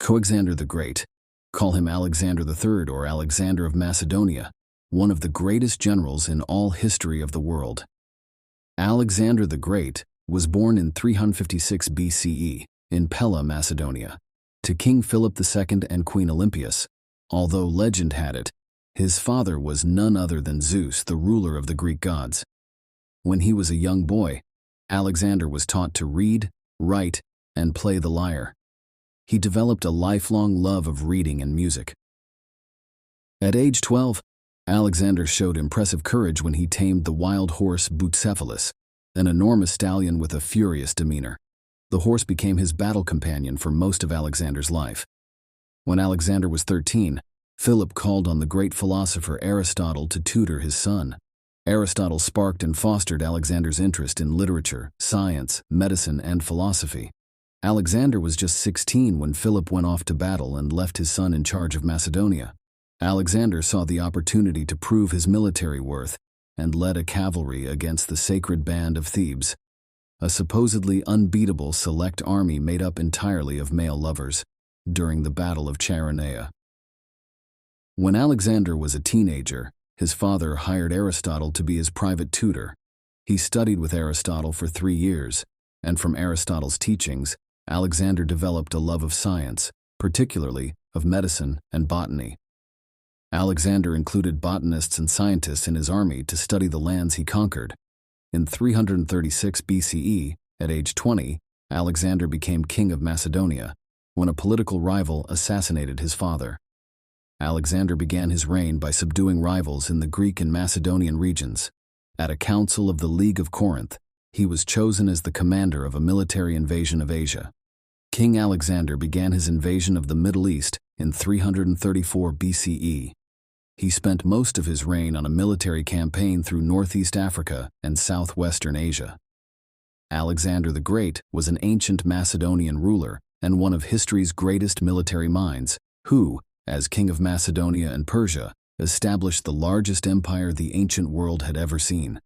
Alexander the Great. Call him Alexander III or Alexander of Macedonia, one of the greatest generals in all history of the world. Alexander the Great was born in 356 BCE in Pella, Macedonia, to King Philip II and Queen Olympias. Although legend had it, his father was none other than Zeus, the ruler of the Greek gods. When he was a young boy, Alexander was taught to read, write, and play the lyre. He developed a lifelong love of reading and music. At age 12, Alexander showed impressive courage when he tamed the wild horse Bucephalus, an enormous stallion with a furious demeanor. The horse became his battle companion for most of Alexander's life. When Alexander was 13, Philip called on the great philosopher Aristotle to tutor his son. Aristotle sparked and fostered Alexander's interest in literature, science, medicine, and philosophy. Alexander was just 16 when Philip went off to battle and left his son in charge of Macedonia. Alexander saw the opportunity to prove his military worth and led a cavalry against the sacred band of Thebes, a supposedly unbeatable select army made up entirely of male lovers, during the Battle of Chaeronea. When Alexander was a teenager, his father hired Aristotle to be his private tutor. He studied with Aristotle for 3 years, and from Aristotle's teachings, Alexander developed a love of science, particularly of medicine and botany. Alexander included botanists and scientists in his army to study the lands he conquered. In 336 BCE, at age 20, Alexander became king of Macedonia, when a political rival assassinated his father. Alexander began his reign by subduing rivals in the Greek and Macedonian regions. At a council of the League of Corinth, he was chosen as the commander of a military invasion of Asia. King Alexander began his invasion of the Middle East in 334 BCE. He spent most of his reign on a military campaign through northeast Africa and southwestern Asia. Alexander the Great was an ancient Macedonian ruler and one of history's greatest military minds, who, as king of Macedonia and Persia, established the largest empire the ancient world had ever seen.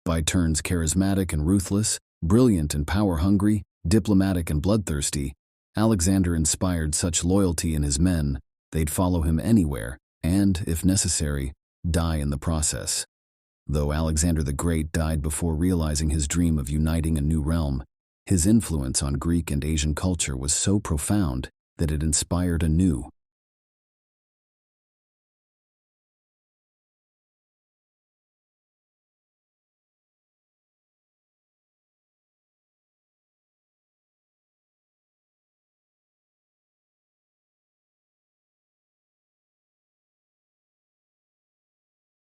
By turns charismatic and ruthless, brilliant and power-hungry, diplomatic and bloodthirsty, Alexander inspired such loyalty in his men, they'd follow him anywhere and, if necessary, die in the process. Though Alexander the Great died before realizing his dream of uniting a new realm, his influence on Greek and Asian culture was so profound that it inspired a new,